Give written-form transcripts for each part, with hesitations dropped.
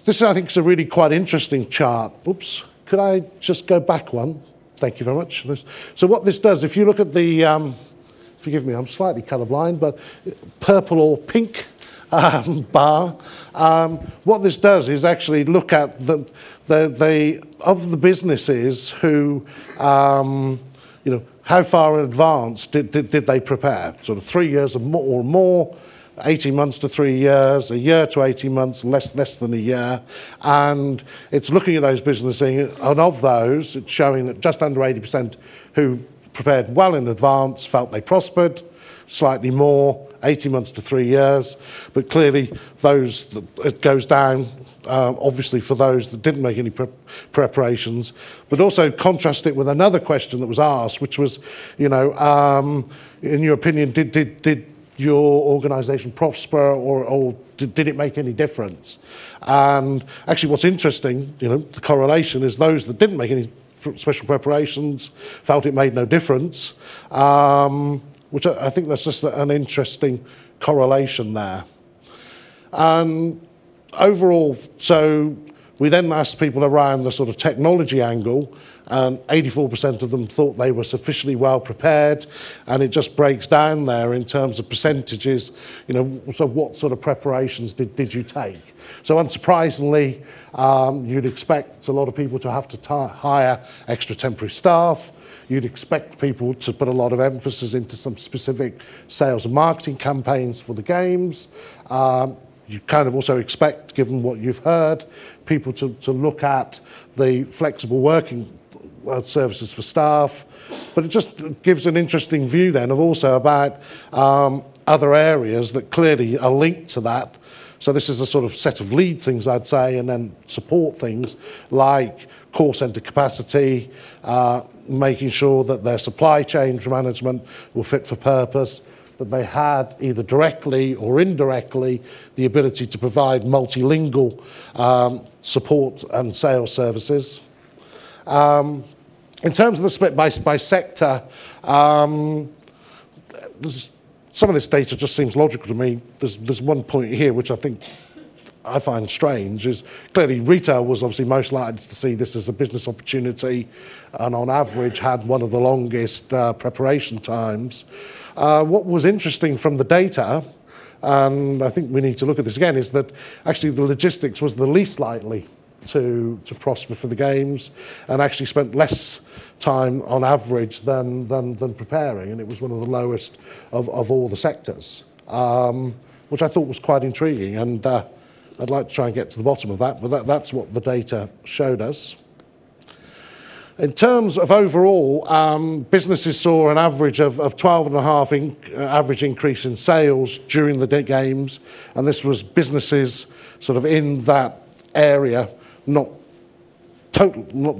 This, I think, is a really quite interesting chart. Oops, could I just go back one? Thank you very much. So what this does, if you look at the, forgive me, I'm slightly colourblind, but purple or pink bar, what this does is actually look at of the businesses who, how far in advance did they prepare? Sort of 3 years or more, 18 months to 3 years, a year to 18 months, less than a year. And it's looking at those businesses, and of those, it's showing that just under 80% who prepared well in advance felt they prospered, slightly more, 18 months to 3 years. But clearly, it goes down, obviously, for those that didn't make any preparations. But also contrast it with another question that was asked, which was, in your opinion, did your organisation prosper, or did it make any difference? And actually what's interesting, the correlation is those that didn't make any special preparations felt it made no difference, which I think that's just an interesting correlation there. And overall, so we then asked people around the sort of technology angle, and 84% of them thought they were sufficiently well prepared, and it just breaks down there in terms of percentages, so what sort of preparations did you take? So unsurprisingly, you'd expect a lot of people to have to hire extra temporary staff. You'd expect people to put a lot of emphasis into some specific sales and marketing campaigns for the games. You kind of also expect, given what you've heard, people to look at the flexible working services for staff. But it just gives an interesting view then of also about other areas that clearly are linked to that. So this is a sort of set of lead things, I'd say, and then support things like call centre capacity, making sure that their supply chain management were fit for purpose, that they had either directly or indirectly the ability to provide multilingual support and sales services. In terms of the split by sector, some of this data just seems logical to me. There's one point here which I find strange, is clearly retail was obviously most likely to see this as a business opportunity, and on average had one of the longest preparation times. What was interesting from the data, and I think we need to look at this again, is that actually the logistics was the least likely to prosper for the games, and actually spent less time on average than preparing, and it was one of the lowest of all the sectors, which I thought was quite intriguing, and I'd like to try and get to the bottom of that, but that's what the data showed us. In terms of overall, businesses saw an average of 12.5 average increase in sales during the games, and this was businesses sort of in that area, not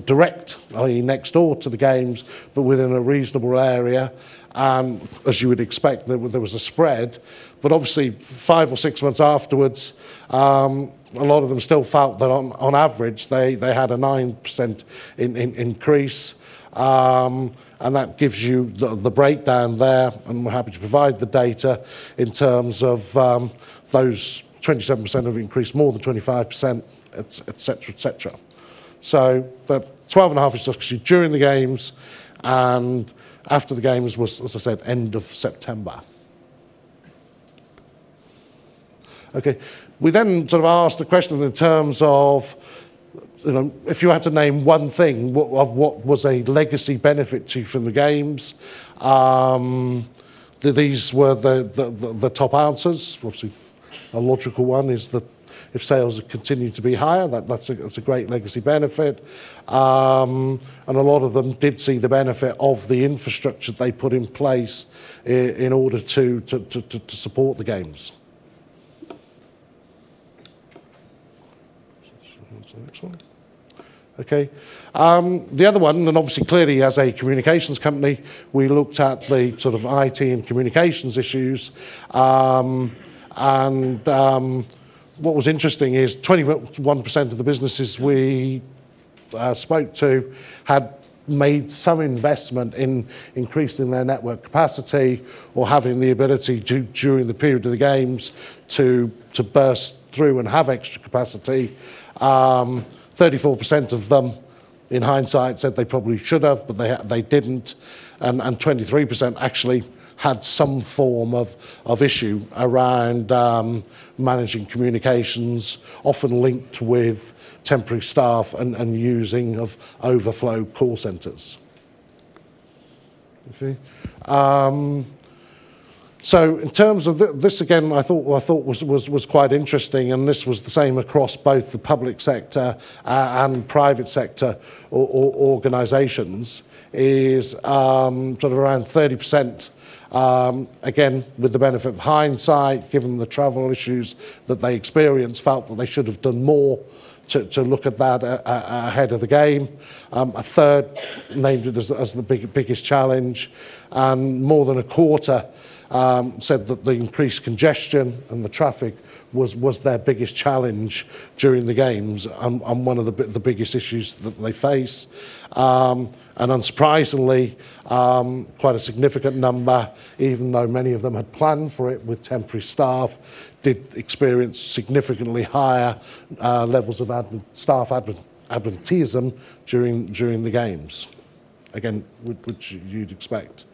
direct, i.e. next door to the games, but within a reasonable area. And as you would expect, there was a spread. But obviously, 5 or 6 months afterwards, a lot of them still felt that on average, they had a 9% increase. And that gives you the breakdown there. And we're happy to provide the data in terms of those 27% have increased more than 25%, et cetera. So the 12.5 is actually during the games, and after the games was, as I said, end of September. Okay, we then sort of asked the question in terms of, if you had to name one thing, what was a legacy benefit to you from the games? These were the top answers. Obviously, a logical one is that if sales continue to be higher, that's a great legacy benefit. And a lot of them did see the benefit of the infrastructure they put in place in order to support the games. Next one. Okay. The other one, and obviously clearly as a communications company, we looked at the sort of IT and communications issues. What was interesting is 21% of the businesses we spoke to had made some investment in increasing their network capacity or having the ability during the period of the games to burst through and have extra capacity. 34% of them, in hindsight, said they probably should have, but they didn't, and 23% actually had some form of issue around managing communications, often linked with temporary staff and using of overflow call centres. Okay. So in terms of this, again, I thought was quite interesting, and this was the same across both the public sector and private sector organisations, is sort of around 30%. Again, with the benefit of hindsight, given the travel issues that they experienced, felt that they should have done more to look at that ahead of the game. A third named it as the biggest challenge, and more than a quarter said that the increased congestion and the traffic was their biggest challenge during the games, and one of the biggest issues that they face. And unsurprisingly, quite a significant number, even though many of them had planned for it with temporary staff, did experience significantly higher levels of staff absenteeism during the games. Again, which you'd expect.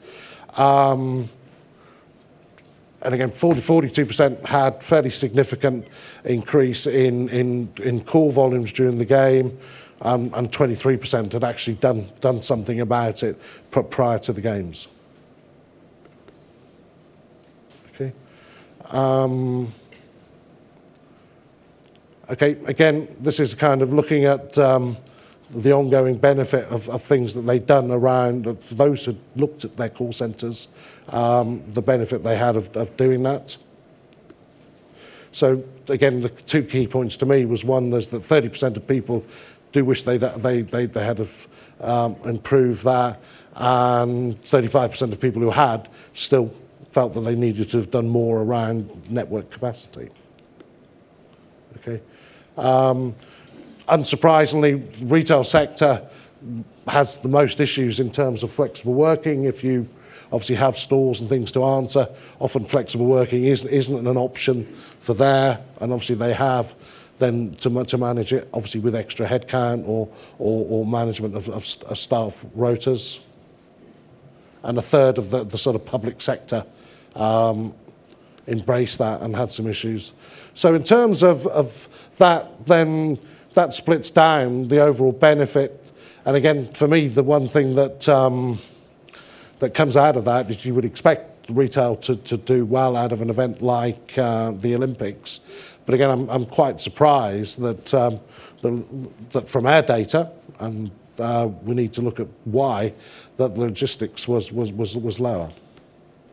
And again, 42% had fairly significant increase in call volumes during the game, and 23% had actually done something about it prior to the games. Okay. Okay. Again, this is kind of looking at the ongoing benefit of things that they've done around, for those who looked at their call centres, the benefit they had of doing that. So again, the two key points to me was, one is that 30% of people do wish they had improved that, and 35% of people who had still felt that they needed to have done more around network capacity. Okay. Unsurprisingly, retail sector has the most issues in terms of flexible working. If you obviously have stores and things to answer, often flexible working isn't an option for there, and obviously they have then to manage it, obviously with extra headcount or management of staff rotas. And a third of the sort of public sector embraced that and had some issues. So in terms of that, then that splits down the overall benefit. And again, for me, the one thing that that comes out of that is you would expect retail to do well out of an event like the Olympics. But again, I'm quite surprised that that from our data, and we need to look at why, that the logistics was lower.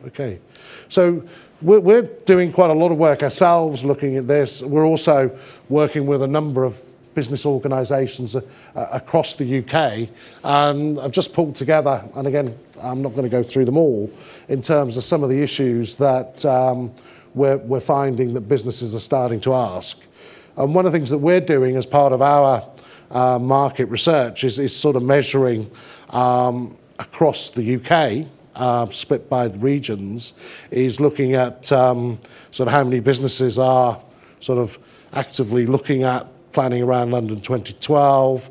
Okay, so we're doing quite a lot of work ourselves looking at this. We're also working with a number of business organisations across the UK, and I've just pulled together, and again, I'm not going to go through them all, in terms of some of the issues that we're finding that businesses are starting to ask. And one of the things that we're doing as part of our market research is sort of measuring across the UK, split by the regions, is looking at sort of how many businesses are sort of actively looking at planning around London 2012,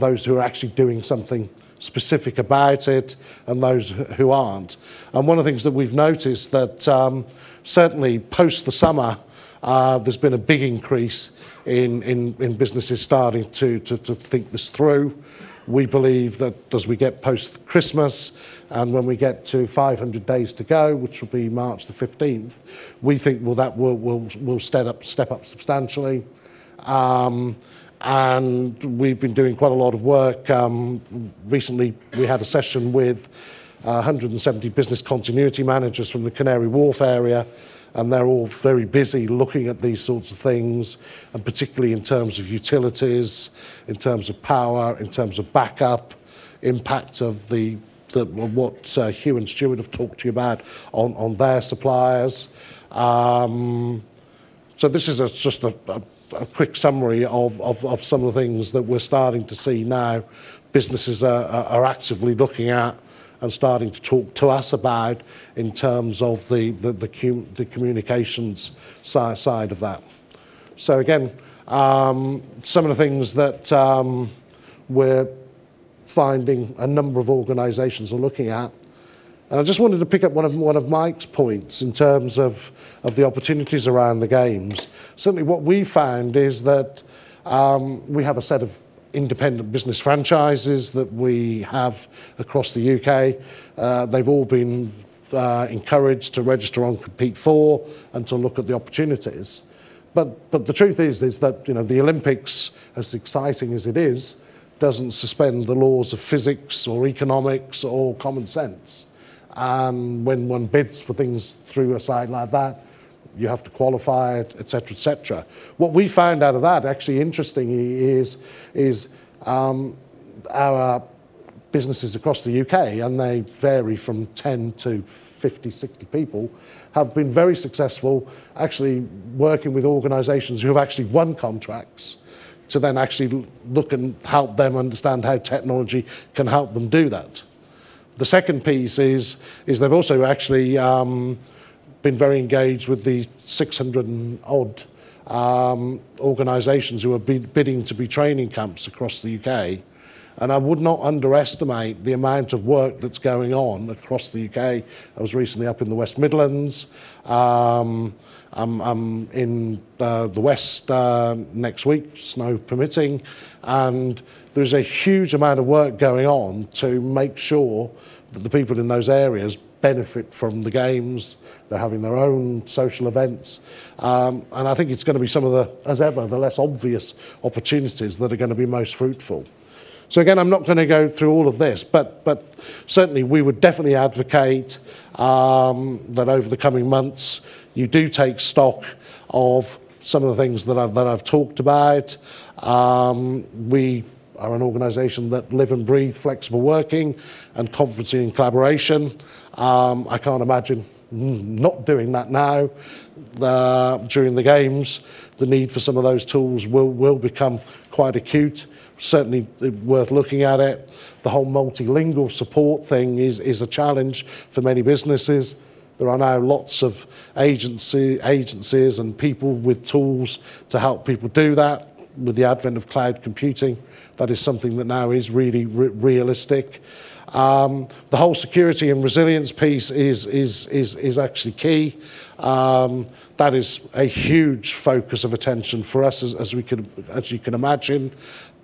those who are actually doing something specific about it, and those who aren't. And one of the things that we've noticed that certainly post the summer, there's been a big increase in businesses starting to think this through. We believe that as we get post-Christmas and when we get to 500 days to go, which will be March the 15th, we think that will step up substantially. And we've been doing quite a lot of work. Recently, we had a session with 170 business continuity managers from the Canary Wharf area, and they're all very busy looking at these sorts of things, and particularly in terms of utilities, in terms of power, in terms of backup, impact of what Hugh and Stuart have talked to you about on their suppliers. So this is just a quick summary of some of the things that we're starting to see now. Businesses are actively looking at and starting to talk to us about in terms of the communications side of that. So again, some of the things that we're finding a number of organisations are looking at. And I just wanted to pick up one of Mike's points in terms of the opportunities around the games. Certainly what we found is that we have a set of independent business franchises that we have across the UK. They've all been encouraged to register on Compete For and to look at the opportunities. But the truth is that the Olympics, as exciting as it is, doesn't suspend the laws of physics or economics or common sense. And when one bids for things through a site like that, you have to qualify it, etc., etc. What we found out of that, actually interestingly, is our businesses across the UK, and they vary from 10 to 50, 60 people, have been very successful actually working with organisations who have actually won contracts to then actually look and help them understand how technology can help them do that. The second piece is they've also actually been very engaged with the 600 and odd organisations who are bidding to be training camps across the UK. And I would not underestimate the amount of work that's going on across the UK. I was recently up in the West Midlands. I'm in the West next week, snow permitting, and there's a huge amount of work going on to make sure that the people in those areas benefit from the games. They're having their own social events, and I think it's going to be some of the, as ever, the less obvious opportunities that are going to be most fruitful. So again, I'm not going to go through all of this, but certainly we would definitely advocate that over the coming months you do take stock of some of the things that I've talked about. We are an organisation that live and breathe flexible working and conferencing and collaboration. I can't imagine not doing that now. During the games, the need for some of those tools will become quite acute. Certainly worth looking at it. The whole multilingual support thing is a challenge for many businesses. There are now lots of agencies and people with tools to help people do that. With the advent of cloud computing, that is something that now is really realistic. The whole security and resilience piece is actually key. That is a huge focus of attention for us, as you can imagine.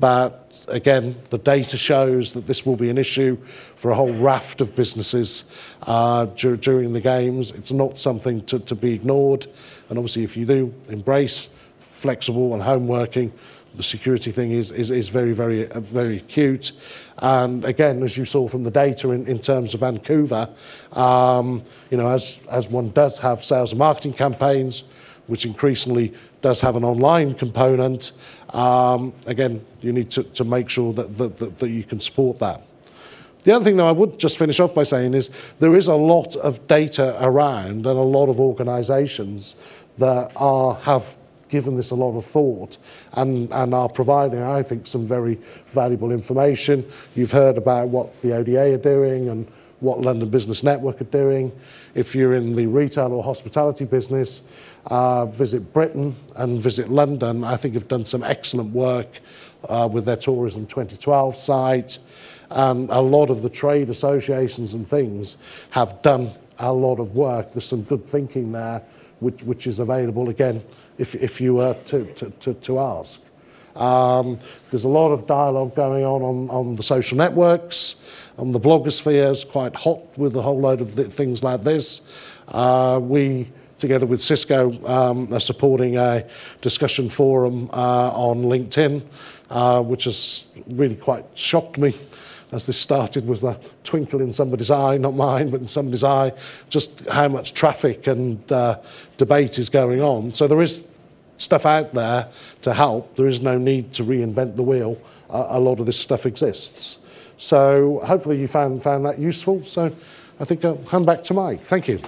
But again, the data shows that this will be an issue for a whole raft of businesses during the games. It's not something to be ignored. And obviously, if you do embrace flexible and home working, the security thing is very acute. And again, as you saw from the data in terms of Vancouver, as one does have sales and marketing campaigns, which increasingly does have an online component, again, you need to make sure that you can support that. The other thing that I would just finish off by saying is there is a lot of data around and a lot of organisations that have given this a lot of thought and are providing, I think, some very valuable information. You've heard about what the ODA are doing and what London Business Network are doing. If you're in the retail or hospitality business, Visit Britain and Visit London, I think, have done some excellent work with their Tourism 2012 site. And a lot of the trade associations and things have done a lot of work. There's some good thinking there, which is available, again, if you were to ask. There's a lot of dialogue going on the social networks, on the blogosphere is quite hot with a whole load of things like this. We, together with Cisco, are supporting a discussion forum on LinkedIn, which has really quite shocked me as this started, was the twinkle in somebody's eye, not mine, but in somebody's eye, just how much traffic and debate is going on. So there is stuff out there to help. There is no need to reinvent the wheel. A lot of this stuff exists. So hopefully you found that useful. So I think I'll hand back to Mike. Thank you.